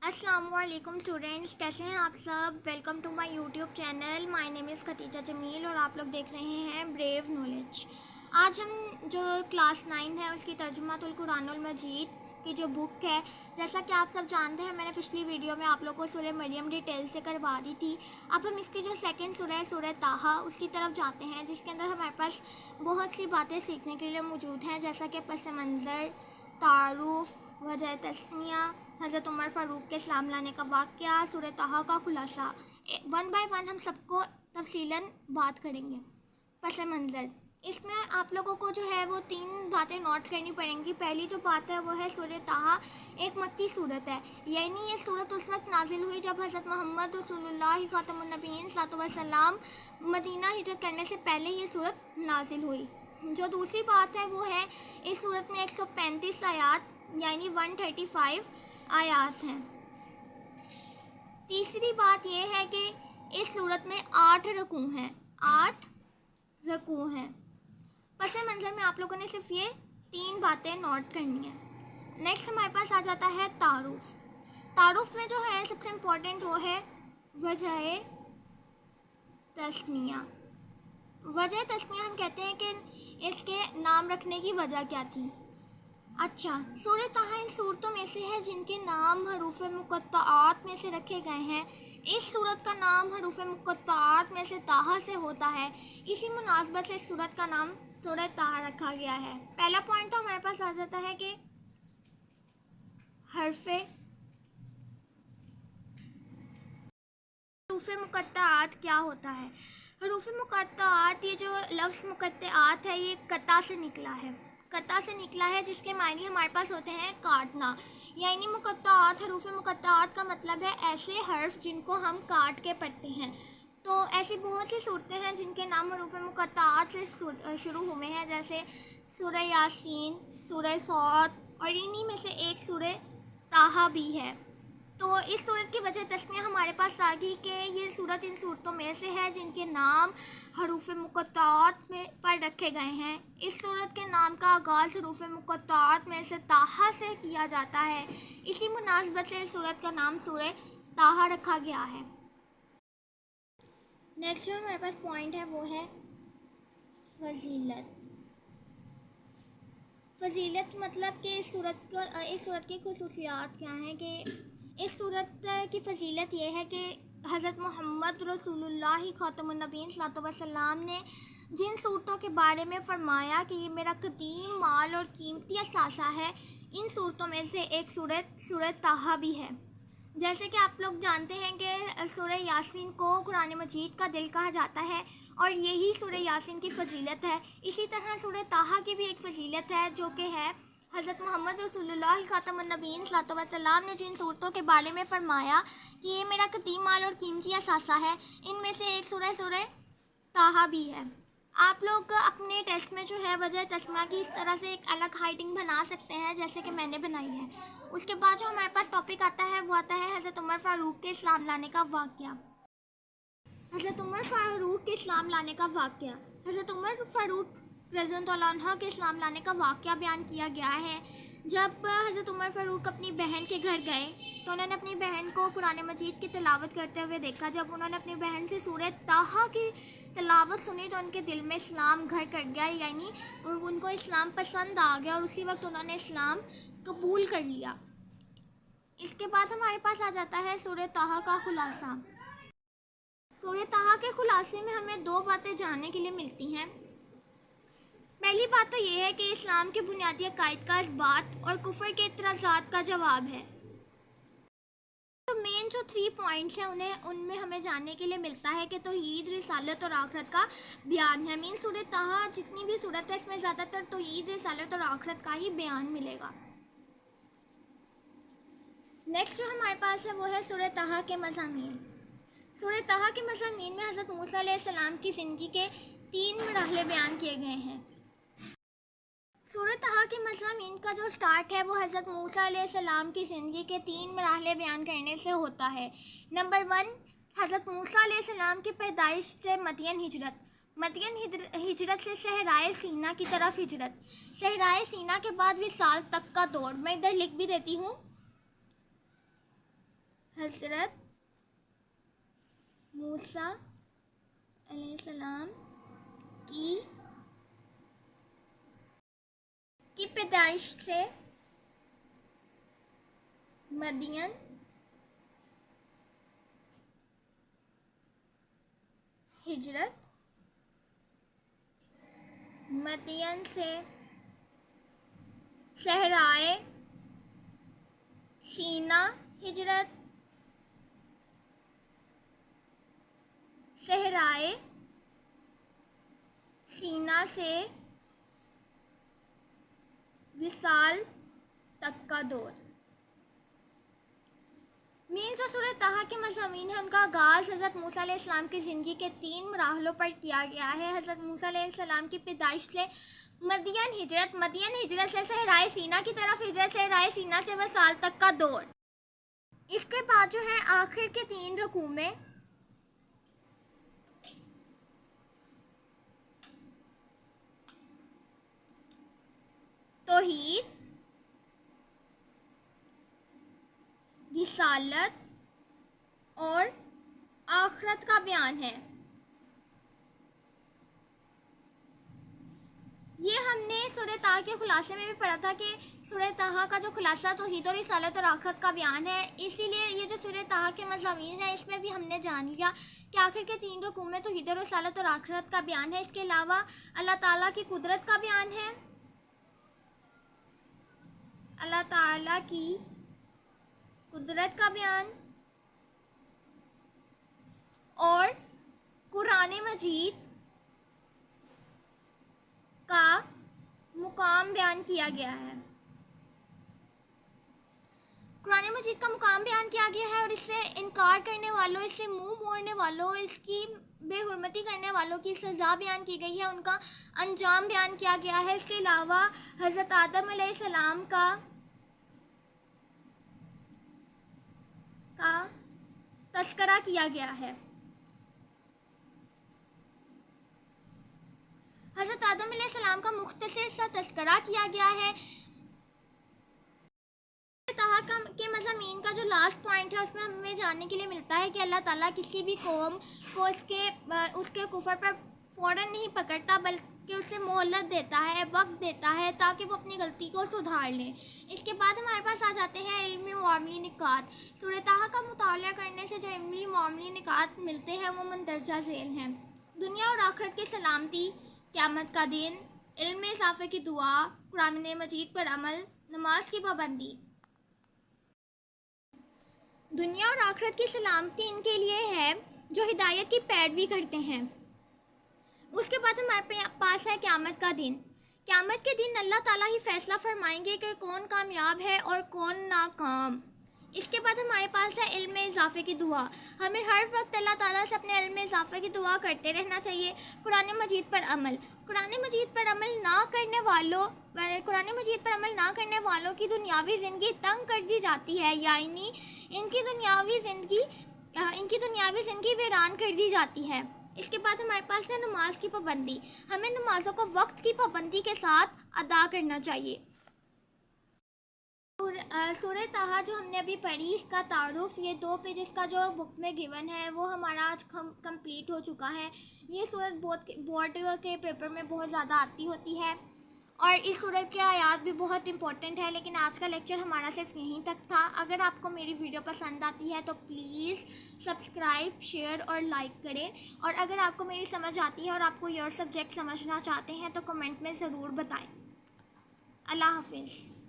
अस्सलाम वालेकुम स्टूडेंट्स, कैसे हैं आप सब। Welcome to my YouTube channel. My name is Khatija Jamil और आप लोग देख रहे हैं ब्रेव नॉलेज। आज हम जो क्लास 9 है उसकी तर्जुमातुल कुरानुल मजीद की जो बुक है, जैसा कि आप सब जानते हैं, मैंने पिछली वीडियो में आप लोग को सूरह मरियम डिटेल से करवा दी थी। अब हम इसकी जो सेकंड सूरह है सूरह ताहा, उसकी तरफ जाते हैं, जिसके अंदर हमारे पास बहुत सी बातें सीखने के लिए मौजूद हैं, जैसा कि पस मंज़र, तारुफ, वजह तस्मिया, हज़रत उमर फ़ारूक के इस्लाम लाने का वाक़या, सूरह ताहा का खुलासा। वन बाय वन हम सबको तफसीलन बात करेंगे। पस मंज़र, इसमें आप लोगों को जो है वो 3 बातें नोट करनी पड़ेंगी। पहली जो बात है वो है सूरह ताहा एक मक्की सूरत है, यानी ये सूरत उस वक्त नाजिल हुई जब हज़रत मोहम्मद रसूलुल्लाह ख़ातमुन नबीय्यीन सल्लल्लाहु अलैहि वसल्लम मदीना हिजरत करने से पहले ये सूरत नाजिल हुई। जो दूसरी बात है वो है इस सूरत में 135 आयात यानी 135 आयात हैं। तीसरी बात यह है कि इस सूरत में 8 रकू हैं, 8 रकू हैं। पस मंज़र में आप लोगों ने सिर्फ ये 3 बातें नोट करनी है। नेक्स्ट हमारे पास आ जाता है तारुफ। तारुफ में जो है सबसे इम्पोर्टेंट वो है वजह तस्मिया। वजह तस्मिया हम कहते हैं कि इसके नाम रखने की वजह क्या थी। अच्छा, सूरह ताहा इन सूरतों में से है जिनके नाम हरूफ मुक़त्तआत में से रखे गए हैं। इस सूरत का नाम हरूफ मुक़त्तआत में से ताहा से होता है, इसी मुनासबत से इस सूरत का नाम सूरह ताहा रखा गया है। पहला पॉइंट तो हमारे पास आ जाता है कि हरूफ मुक़त्तआत क्या होता है। हरूफ मुक़त्तआत, ये जो लफ्ज़ मुक़त्तआत है ये कता से निकला है, कता से निकला है, जिसके मायने हमारे पास होते हैं काटना। यानी मुक़त्तआत, हरूफ मुक़त्तआत का मतलब है ऐसे हर्फ जिनको हम काट के पढ़ते हैं। तो ऐसी बहुत सी सूरतें हैं जिनके नाम हरूफ मुक़त्तआत से शुरू हुए हैं, जैसे सूरह यासीन, सूरह सौद, और इन्हीं में से एक सूरह ताहा भी है। तो इस सूरत की वजह तस्मिया हमारे पास आ गई कि ये सूरत इन सूरतों में से है जिनके नाम हरूफ मुक़त्तआत में पर रखे गए हैं। इस सूरत के नाम का आगाज़ हरूफ मुक़त्तआत में से ताहा से किया जाता है, इसी मुनासबत से इस सूरत का नाम सूरह ताहा रखा गया है। नेक्स्ट जो हमारे पास पॉइंट है वो है फजीलत। फजीलत मतलब कि इस सूरत की खुसूसियात क्या हैं, कि इस सूरत की फ़जीलत यह है कि हज़रत मोहम्मद रसूलुल्लाह ख़ातमुन नबीय्यीन सल्लल्लाहु अलैहि वसल्लम ने जिन सूरतों के बारे में फ़रमाया कि ये मेरा कदीम माल और कीमती असासा है, इन सूरतों में से एक सूरह ताहा भी है। जैसे कि आप लोग जानते हैं कि सूरह यासीन को कुरान मजीद का दिल कहा जाता है और यही सूरह यासीन की फ़जीलत है। इसी तरह सूरह ताहा की भी एक फ़जीलत है, जो कि है हज़रत मोहम्मद रसूलुल्लाह ख़ातमुन नबीय्यीन सल्लल्लाहु अलैहि वसल्लम ने जिन सूरतों के बारे में फ़रमाया कि ये मेरा कदीम माल और कीमती असासा है, इनमें से एक सूरह ताहा भी है। आप लोग अपने टेस्ट में जो है वजह तस्मा की इस तरह से एक अलग हाइडिंग बना सकते हैं, जैसे कि मैंने बनाई है। उसके बाद जो हमारे पास टॉपिक आता है वो आता है हज़रत उमर फ़ारूक के इस्लाम लाने का वाक़या। हज़रत उमर फ़ारूक के इस्लाम लाने का वाक़या, हज़रत उमर फ़ारूक रज़ियल्लाहु अन्हु के इस्लाम लाने का वाक़या बयान किया गया है। जब हज़रत उमर फ़ारूक अपनी बहन के घर गए तो उन्होंने अपनी बहन को कुरान मजीद की तिलावत करते हुए देखा। जब उन्होंने अपनी बहन से सूरह ताहा की तिलावत सुनी तो उनके दिल में इस्लाम घर कर गया, यानी उनको इस्लाम पसंद आ गया और उसी वक्त उन्होंने इस्लाम कबूल कर लिया। इसके बाद हमारे पास आ जाता है सूरह ताहा का खुलासा। सूरह ताहा के खुलासे में हमें 2 बातें जानने के लिए मिलती हैं। पहली बात तो ये है कि इस्लाम के बुनियादी अकायद का इस्बात और कुफर के इतराज़ात का जवाब है। तो मेन जो 3 पॉइंट्स हैं उनमें हमें जानने के लिए मिलता है कि तौहीद, रिसालत और आखरत का बयान है। मीन सूरह ताहा जितनी भी सूरत है इसमें ज़्यादातर तौहीद, रिसालत और आखरत का ही बयान मिलेगा। नेक्स्ट जो हमारे पास है वो है सूरह ताहा के मज़ामीन। सूरह ताहा के मज़ामीन में हज़रत मूसा अलैहिस्सलाम की ज़िंदगी के 3 मरहले बयान किए गए हैं। सूरह ताहा के मज़ामीन का जो स्टार्ट है वो हज़रत मूसा अलैहिस्सलाम की ज़िंदगी के 3 मरहले बयान करने से होता है। नंबर 1, हज़रत मूसा अलैहिस्सलाम की पैदाइश से मदियन हिजरत, मदियन हिजरत से सहराए सीना की तरफ हिजरत, सहराए सीना के बाद विसाल तक का दौर। मैं इधर लिख भी देती हूँ, حضرت موسیٰ علیہ السلام کی پیدائش سے مدین ہجرت، مدین سے صحرائے سینا ہجرت، صحرائے سینا سے وصال تک کا دور۔ جو سورہ طٰہٰ کے مضامین ہیں ان کا آغاز حضرت موسیٰ علیہ السلام کی زندگی کے 3 مراحلوں پر کیا گیا ہے۔ حضرت موسیٰ علیہ السلام کی پیدائش سے مدین ہجرت سے صحرائے سینا کی طرف ہجرت، صحرائے سینا سے وصال تک کا دور۔ اس کے بعد جو ہے آخر کے 3 رکوع میں توحید، رسالت اور آخرت کا بیان ہے۔ یہ ہم نے سورہ طٰہٰ کے خلاصے میں بھی پڑھا تھا کہ سورہ طٰہٰ کا جو خلاصہ توحید اور رسالت اور آخرت کا بیان ہے، اسی لیے یہ جو سورہ طٰہٰ کے مضامین ہیں اس میں بھی ہم نے جان لیا کہ آخر کے 3 رکوع میں توحید اور رسالت اور آخرت کا بیان ہے۔ اس کے علاوہ اللہ تعالیٰ کی قدرت کا بیان ہے، اللہ تعالیٰ کی قدرت کا بیان اور قرآن مجید کا مقام بیان کیا گیا ہے۔ قرآن مجید کا مقام بیان کیا گیا ہے اور اس سے انکار کرنے والوں، اس سے منہ موڑنے والوں، اس کی بے حرمتی کرنے والوں کی سزا بیان کی گئی ہے، ان کا انجام بیان کیا گیا ہے۔ اس کے علاوہ حضرت آدم علیہ السلام کا تذکرہ کیا گیا ہے۔ حضرت آدم علیہ السلام کا مختصر سا تذکرہ کیا گیا ہے۔ طٰہٰ کے مضامین کا جو لاسٹ پوائنٹ ہے اس میں ہمیں جاننے کے لیے ملتا ہے کہ اللہ تعالیٰ کسی بھی قوم کو اس کے کفر پر فوراً نہیں پکڑتا، بلکہ اسے مہلت دیتا ہے، وقت دیتا ہے تاکہ وہ اپنی غلطی کو سدھار لیں۔ اس کے بعد ہمارے پاس آ جاتے ہیں علمی معاملی نکات۔ سورہ طٰہٰ کا مطالعہ کرنے سے جو علمی معاملی نکات ملتے ہیں وہ مندرجہ ذیل ہیں: دنیا اور آخرت کی سلامتی، قیامت کا دن، علم میں اضافے کی دعا، قرآن مجید پر عمل، نماز کی پابندی۔ دنیا اور آخرت کی سلامتی ان کے لیے ہے جو ہدایت کی پیروی کرتے ہیں۔ اس کے بعد ہمارے پاس ہے قیامت کا دن۔ قیامت کے دن اللہ تعالیٰ ہی فیصلہ فرمائیں گے کہ کون کامیاب ہے اور کون ناکام۔ اس کے بعد ہمارے پاس ہے علم میں اضافے کی دعا۔ ہمیں ہر وقت اللہ تعالیٰ سے اپنے علم میں اضافے کی دعا کرتے رہنا چاہیے۔ قرآن مجید پر عمل۔ قرآن مجید پر عمل نہ کرنے والوں کی دنیاوی زندگی تنگ کر دی جاتی ہے، یعنی ان کی دنیاوی زندگی ویران کر دی جاتی ہے۔ اس کے بعد ہمارے پاس ہے نماز کی پابندی۔ ہمیں نمازوں کو وقت کی پابندی کے ساتھ ادا کرنا چاہیے۔ سورہ طٰہٰ جو ہم نے ابھی پڑھی، اس کا تعارف، یہ 2 پیجز کا جو بک میں گیون ہے وہ ہمارا آج کمپلیٹ ہو چکا ہے۔ یہ سورت بورڈ کے پیپر میں بہت زیادہ آتی ہوتی ہے اور اس سورت کے آیات بھی بہت امپورٹنٹ ہے، لیکن آج کا لیکچر ہمارا صرف یہیں تک تھا۔ اگر آپ کو میری ویڈیو پسند آتی ہے تو پلیز سبسکرائب، شیئر اور لائک کریں، اور اگر آپ کو میری سمجھ آتی ہے اور آپ کو یور سبجیکٹ سمجھنا چاہتے ہیں تو کمنٹ میں ضرور بتائیں۔ اللہ حافظ۔